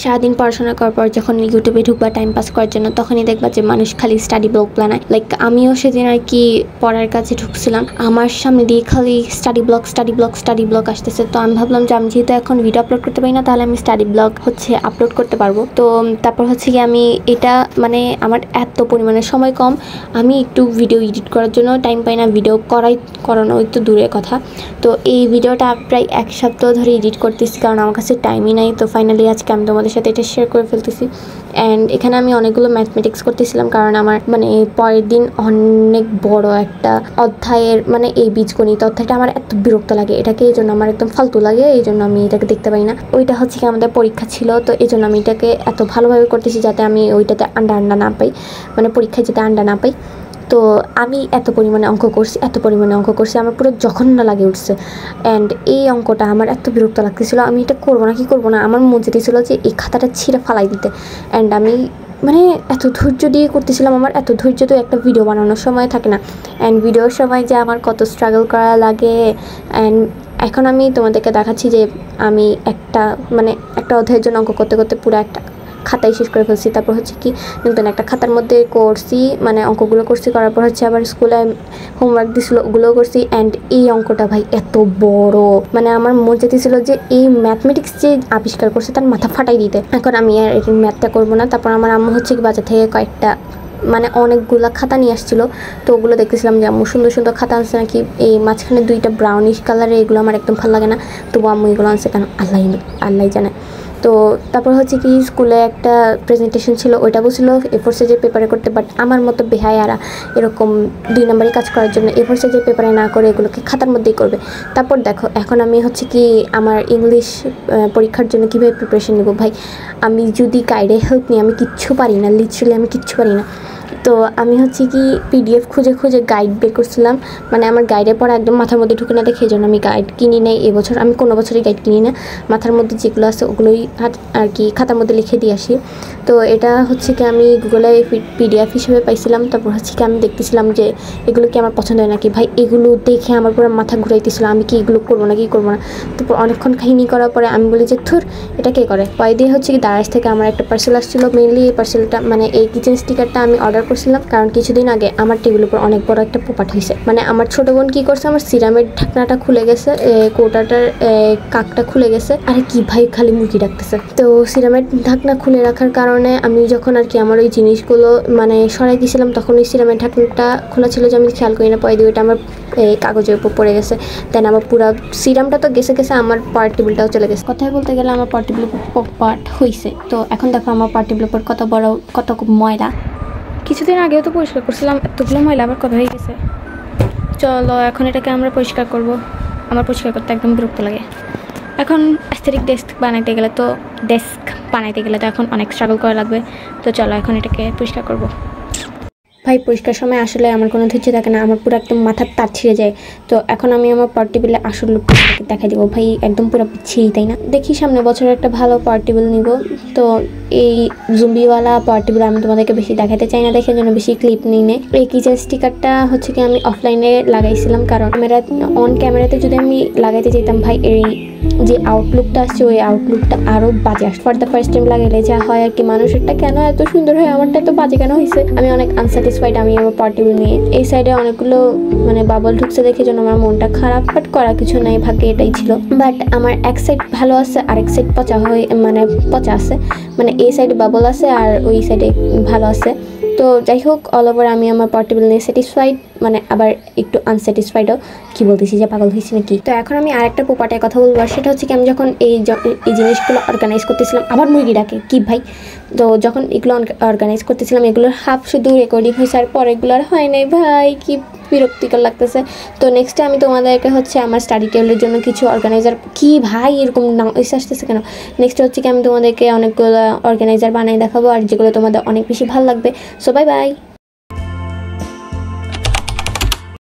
সারাদিন পড়াশোনা করার পর যখন ইউটিউবে ঢুকবা টাইম পাস করার জন্য, তখনই দেখবা যে মানুষ খালি স্টাডি ব্লগ বানায়। লাইক আমিও সেদিন আর কি পড়ার কাছে ঢুকছিলাম, আমার সামনে দিয়ে খালি স্টাডি ব্লগ আসতেছে। তো আমি ভাবলাম যে আমি যেহেতু এখন ভিডিও আপলোড করতে পারি না, তাহলে আমি স্টাডি ব্লগ আপলোড করতে পারবো। তো তারপর কি আমি এটা মানে আমার এত পরিমাণে সময় কম, আমি একটু ভিডিও এডিট করার জন্য টাইম পাই না, ভিডিও করানো একটু দূরের কথা। তো এই ভিডিওটা প্রায় 1 সপ্তাহ ধরে এডিট করতেছি, কারণ আমার কাছে টাইমই নাই। তো ফাইনালি আজকে আমি তোমাদের সাথে এটা শেয়ার করে ফেলতেছি। অ্যান্ড এখানে আমি অনেকগুলো ম্যাথমেটিক্স করতেছিলাম, কারণ আমার মানে পরের দিন অনেক বড় একটা অধ্যায়ের মানে এই বীজগণিত অধ্যায়টা আমার এত বিরক্ত লাগে, এটাকে এই জন্য আমার একদম ফালতু লাগে, এই জন্য আমি এটাকে দেখতে পারি না। ওইটা কি আমাদের পরীক্ষা ছিল, তো এই জন্য আমি এটাকে এত ভালোভাবে করতেছি যাতে আমি ওইটাতে আন্ডা না পাই, মানে পরীক্ষায় যাতে আন্ডা না পাই। তো আমি এত পরিমাণে অঙ্ক করছি আমার পুরো জঘন্য লাগে উঠছে। অ্যান্ড এই অঙ্কটা আমার এত বিরক্ত লাগতেছিল, আমি এটা করবো না আমার মনে যেতেছিল যে এই খাতাটা ছিঁড়ে ফালাই দিতে। অ্যান্ড আমি মানে এত ধৈর্য দিয়ে করতেছিলাম, আমার এত ধৈর্য তো একটা ভিডিও বানানোর সময় থাকে না। অ্যান্ড ভিডিওর সময় যে আমার কত স্ট্রাগল করা লাগে। অ্যান্ড এখন আমি তোমাদেরকে দেখাচ্ছি যে আমি একটা অধ্যায়ের জন্য অঙ্ক করতে করতে পুরো একটা খাতায় শেষ করে ফেলছি। তারপর কি নতুন একটা খাতার মধ্যে করছি, মানে অঙ্কগুলো করছি, করার পর আবার স্কুলে হোমওয়ার্ক দিছিল, ওগুলো করছি। অ্যান্ড এই অঙ্কটা ভাই এত বড়, মানে আমার মনে যেতেছিল যে এই ম্যাথমেটিক্স যে আবিষ্কার করছে তার মাথা ফাটাই দিতে। এখন আমি আর এই ম্যাথটা করবো না। তারপর আমার আম্মু বাজার থেকে কয়েকটা মানে অনেকগুলো খাতা নিয়ে আসছিলো, তো ওগুলো দেখতেছিলাম যে আম্মু সুন্দর সুন্দর খাতা আনছে নাকি। এই মাঝখানে 2টা ব্রাউনিশ কালারের, এগুলো আমার একদম ভালো লাগে না, তবু আম্মু এগুলো আনছে, কারণ আল্লাহ জানে। তো তারপর কি স্কুলে একটা প্রেজেন্টেশন ছিল, ওইটা বলছিল A4 সাইজের পেপারে করতে, বাট আমার মতো বেহায়ারা এরকম 2 নম্বরে কাজ করার জন্য A4 সাইজের পেপারে না করে এগুলোকে খাতার মধ্যেই করবে। তারপর দেখো এখন আমি আমার ইংলিশ পরীক্ষার জন্য কীভাবে প্রিপারেশন নেব। ভাই আমি যদি গাইডে হেল্প নিই, আমি কিচ্ছু পারি না, লিটারালি আমি কিচ্ছু পারি না। তো আমি PDF খুঁজে গাইড বের করছিলাম, মানে আমার গাইডে পড়া একদম মাথার মধ্যে ঢুকে না দেখে, এই জন্য আমি গাইড কিনি নাই এবছর। আমি কোনো বছরই গাইড কিনি না, মাথার মধ্যে যেগুলো আছে ওগুলোই আর কি খাতার মধ্যে লিখে দিয়ে আসি। তো এটা কি আমি গুগলে PDF হিসেবে পাইছিলাম। তারপর আমি দেখতেছিলাম যে এগুলো কি আমার পছন্দ হয় নাকি। ভাই এগুলো দেখে আমার পুরো মাথা ঘুরাইতেছিল, আমি কি এগুলো করবো না। তারপর অনেকক্ষণ কাহিনী করার পরে আমি বলি যে থুর, এটা কে করে। পরে দিয়ে দারাজ থেকে আমার একটা পার্সেল আসছিলো, মেনলি এই পার্সেলটা মানে এই কিচেন স্টিকারটা আমি অর্ডার করছিলাম, কারণ কিছুদিন আগে আমার টেবিলের উপর অনেক বড় একটা পোপাট হয়েছে। মানে আমার ছোট বোন কি করছে, আমার সিরামের ঢাকনাটা খুলে গেছে, কৌটাটার কাকটা খুলে গেছে। আরে কি ভাই খালি মুরগি ডাকতেছে। তো সিরামের ঢাকনা খুলে রাখার কারণে আমি যখন আমার ওই জিনিসগুলো মানে সরাই দিয়েছিলাম, তখন ওই সিরামের ঢাকনাটা খোলা ছিল যে আমি খেয়াল করি না। পরে দিয়ে ওইটা আমার কাগজের উপর পড়ে গেছে। দেন আমার পুরো সিরামটা তো গেছে, আমার পাওয়ার টেবিলটাও চলে গেছে। কথায় বলতে গেলে আমার পাওয়ার টেবিলের উপর পার্ট হয়েছে। তো এখন দেখো আমার পাওয়ার টেবিলের উপর কত বড় কত ময়লা। কিছুদিন আগেও তো পরিষ্কার করছিলাম, এতগুলো ময়লা আবার কথা হয়ে গেছে। চলো এখন এটাকে আমরা পরিষ্কার করব। আমার পরিষ্কার করতে একদম বিরক্ত লাগে। এখন অ্যাস্থেটিক ডেস্ক বানাইতে গেলে তো এখন অনেক স্ট্রাগল করা লাগবে। তো চলো এখন এটাকে পরিষ্কার করব। ভাই পরিষ্কার সময় আসলে আমার কোনো ধৈর্য থাকে না, আমার পুরো একদম মাথার তার ছিঁড়ে যায়। তো এখন আমি আমার পাওয়ার টেবিলে আসল লুকটা দেখাই দেবো। ভাই একদম পুরো পিছিয়ে, তাই না? দেখি সামনে বছর একটা ভালো পাওয়ার টেবিল নিব। তো এই জুম্বিওয়ালা পাওয়ার টেবিল আমি তোমাদেরকে বেশি দেখাতে চাই না, দেখে জন্য বেশি ক্লিপ নিই নে। এই কিচেন স্টিকারটা কি আমি অফলাইনে লাগাইছিলাম, কারণ অন ক্যামেরাতে যদি আমি লাগাইতে চাইতাম, ভাই এই যে আউটলুকটা আসছে ওই আউটলুকটা আরও বাজে আসছে। ফর দ্য ফার্স্ট টাইম লাগাইলে যা হয় আর কি, মানুষেরটা কেন এত সুন্দর হয়, আমারটা এত বাজে কেন হয়েছে। আমি অনেক আনস্যাটিসফাইড আমি আমার পাওয়ার টেবিল নিয়ে। এই সাইডে অনেকগুলো মানে বাবল ঢুকছে দেখে জন্য আমার মনটা খারাপ, বাট করা কিছু নাই, ভাগ্যে এটাই ছিল। বাট আমার এক সাইড ভালো আছে, আরেক সাইড পচা আছে, মানে এই সাইডে বাবল আছে আর ওই সাইডে ভালো আছে। তো যাই হোক, অল ওভার আমি আমার পাওয়ার টেবিল নিয়ে স্যাটিসফাইড, মানে আবার একটু আনস্যাটিসফাইডও। কি বলতেছি যে পাগল হয়েছি নাকি। তো এখন আমি আরেকটা পোপাটের কথা বলবো, আর সেটা কি আমি যখন এই জিনিসগুলো অর্গানাইজ করতেছিলাম, আবার মুরগি ডাকে কি ভাই। তো যখন এগুলো অর্গানাইজ করতেছিলাম, এগুলোর হাফ শুধু রেকর্ডিং হয়েছে, আর পরেগুলো আর হয় নাই। ভাই কি বিরক্তিকর লাগতেছে। তো নেক্সটে আমি তোমাদেরকে আমার স্টাডি টেবিলের জন্য কিছু অর্গানাইজার, কি ভাই এরকম নয়েজ আসতেছে কেন। নেক্সট কি আমি তোমাদেরকে অনেকগুলো অর্গানাইজার বানাই দেখাবো, আর যেগুলো তোমাদের অনেক বেশি ভালো লাগবে। So bye bye.